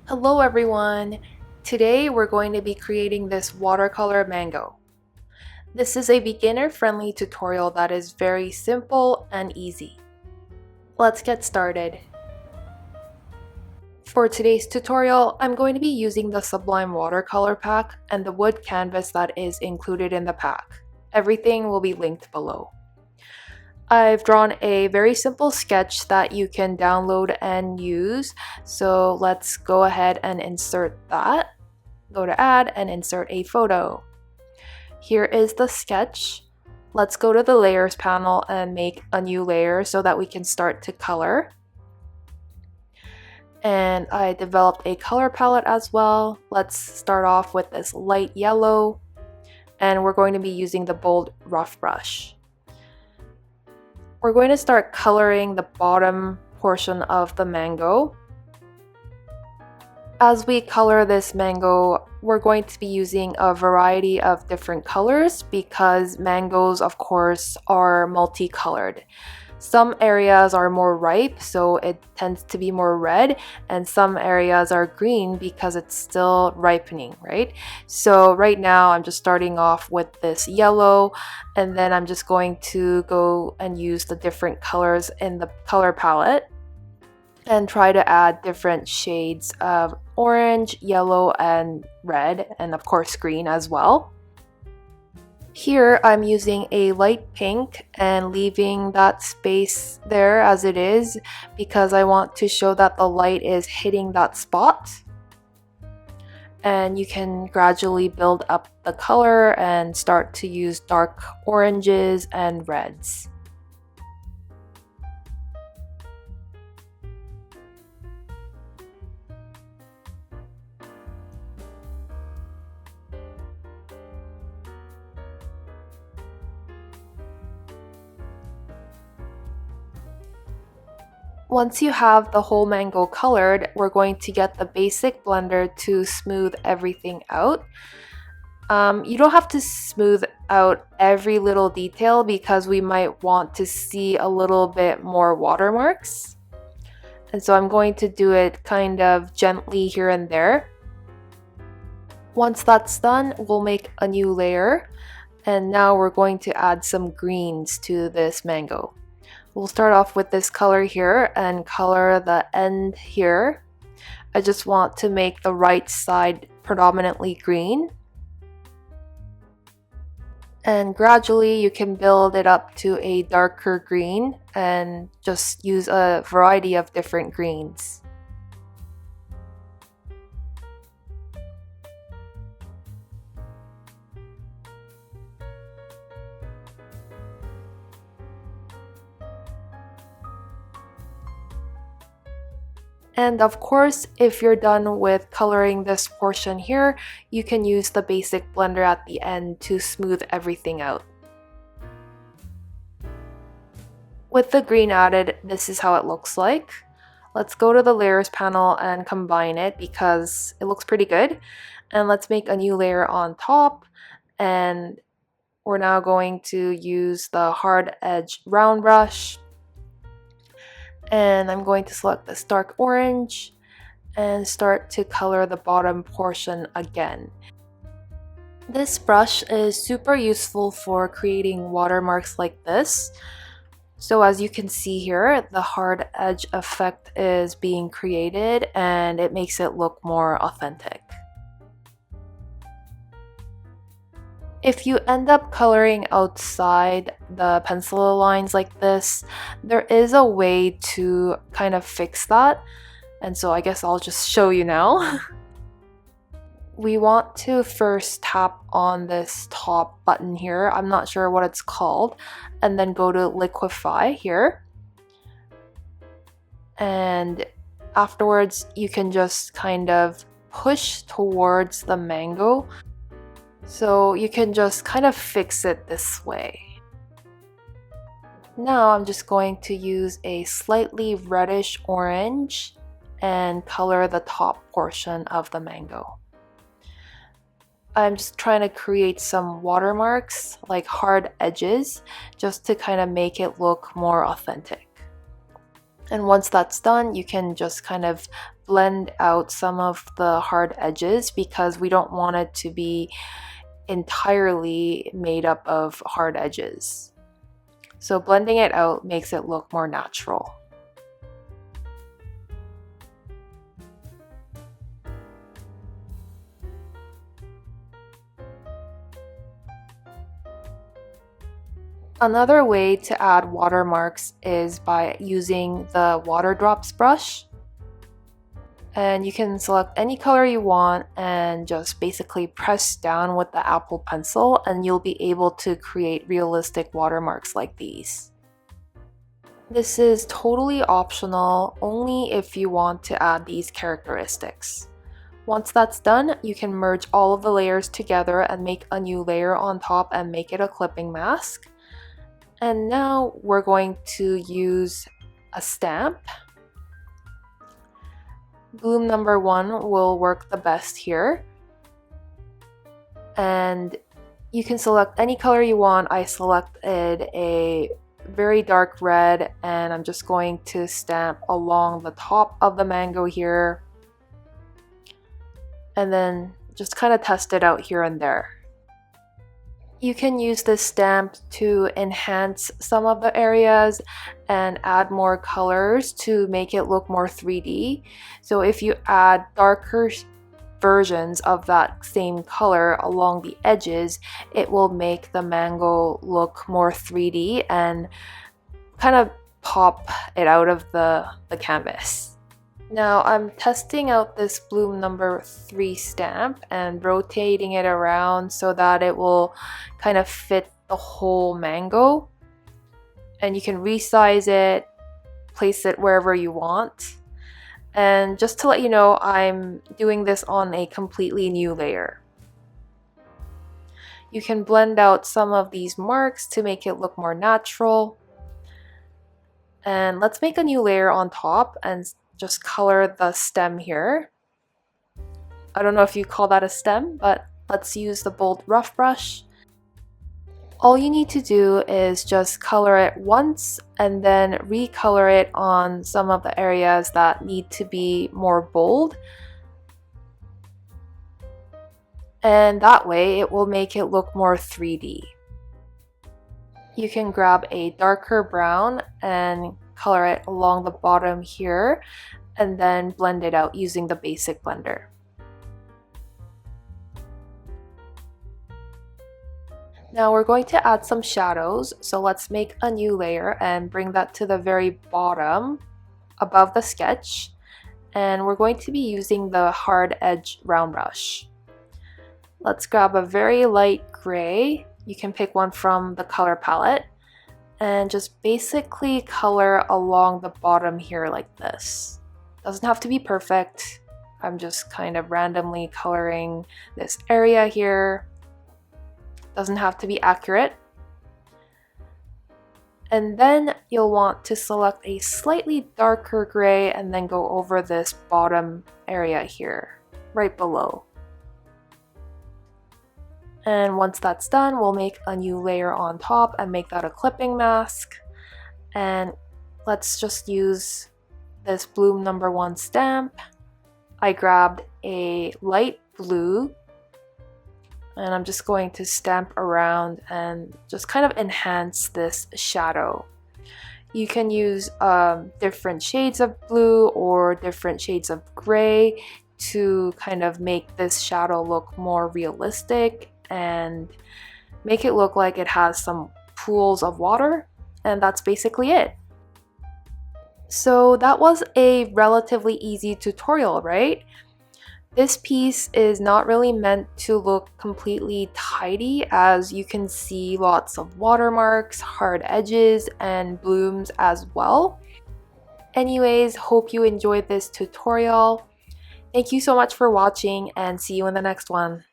Hello everyone! Today we're going to be creating this watercolor mango. This is a beginner-friendly tutorial that is very simple and easy. Let's get started. For today's tutorial, I'm going to be using the Sublime Watercolor pack and the wood canvas that is included in the pack. Everything will be linked below. I've drawn a very simple sketch that you can download and use, so let's go ahead and insert that. Go to add and insert a photo. Here is the sketch. Let's go to the layers panel and make a new layer so that we can start to color. And I developed a color palette as well. Let's start off with this light yellow, and we're going to be using the bold rough brush. We're going to start coloring the bottom portion of the mango. As we color this mango, we're going to be using a variety of different colors because mangoes, of course, are multicolored. Some areas are more ripe, so it tends to be more red, and some areas are green because it's still ripening, right? So right now I'm just starting off with this yellow, and then I'm just going to go and use the different colors in the color palette and try to add different shades of orange, yellow, and red, and of course green as well. Here I'm using a light pink and leaving that space there as it is because I want to show that the light is hitting that spot. And you can gradually build up the color and start to use dark oranges and reds. Once you have the whole mango colored, we're going to get the basic blender to smooth everything out. You don't have to smooth out every little detail because we might want to see a little bit more watermarks. And so I'm going to do it kind of gently here and there. Once that's done, we'll make a new layer. And now we're going to add some greens to this mango. We'll start off with this color here and color the end here. I just want to make the right side predominantly green. And gradually you can build it up to a darker green and just use a variety of different greens. And of course, if you're done with coloring this portion here, you can use the basic blender at the end to smooth everything out. With the green added, this is how it looks like. Let's go to the layers panel and combine it because it looks pretty good. And let's make a new layer on top. And we're now going to use the hard edge round brush. And I'm going to select this dark orange and start to color the bottom portion again. This brush is super useful for creating watermarks like this. So as you can see here, the hard edge effect is being created and it makes it look more authentic. If you end up coloring outside the pencil lines like this, there is a way to kind of fix that. And so I guess I'll just show you now. We want to first tap on this top button here. I'm not sure what it's called. And then go to liquefy here. And afterwards, you can just kind of push towards the mango. So you can just kind of fix it this way. Now I'm just going to use a slightly reddish orange and color the top portion of the mango. I'm just trying to create some watermarks, like hard edges, just to kind of make it look more authentic. And once that's done, you can just kind of blend out some of the hard edges because we don't want it to be entirely made up of hard edges. So blending it out makes it look more natural. Another way to add watermarks is by using the water drops brush. And you can select any color you want and just basically press down with the Apple pencil and you'll be able to create realistic watermarks like these. This is totally optional, only if you want to add these characteristics. Once that's done, you can merge all of the layers together and make a new layer on top and make it a clipping mask. And now we're going to use a stamp. Bloom number 1 will work the best here. And you can select any color you want. I selected a very dark red and I'm just going to stamp along the top of the mango here. And then just kind of test it out here and there. You can use this stamp to enhance some of the areas and add more colors to make it look more 3D. So if you add darker versions of that same color along the edges, it will make the mango look more 3D and kind of pop it out of the canvas. Now I'm testing out this Bloom number 3 stamp and rotating it around so that it will kind of fit the whole mango. And you can resize it, place it wherever you want. And just to let you know, I'm doing this on a completely new layer. You can blend out some of these marks to make it look more natural. And let's make a new layer on top and just color the stem here. I don't know if you call that a stem, but let's use the bold rough brush. All you need to do is just color it once and then recolor it on some of the areas that need to be more bold. And that way it will make it look more 3D. You can grab a darker brown and color it along the bottom here and then blend it out using the basic blender. Now we're going to add some shadows, so let's make a new layer and bring that to the very bottom above the sketch, and we're going to be using the hard edge round brush. Let's grab a very light gray. You can pick one from the color palette and just basically color along the bottom here like this. Doesn't have to be perfect. I'm just kind of randomly coloring this area here. Doesn't have to be accurate. And then you'll want to select a slightly darker gray and then go over this bottom area here, right below. And once that's done, we'll make a new layer on top and make that a clipping mask. And let's just use this Bloom number 1 stamp. I grabbed a light blue and I'm just going to stamp around and just kind of enhance this shadow. You can use different shades of blue or different shades of gray to kind of make this shadow look more realistic and make it look like it has some pools of water, and that's basically it. So that was a relatively easy tutorial, right? This piece is not really meant to look completely tidy, as you can see lots of watermarks, hard edges, and blooms as well. Anyways, hope you enjoyed this tutorial. Thank you so much for watching and see you in the next one.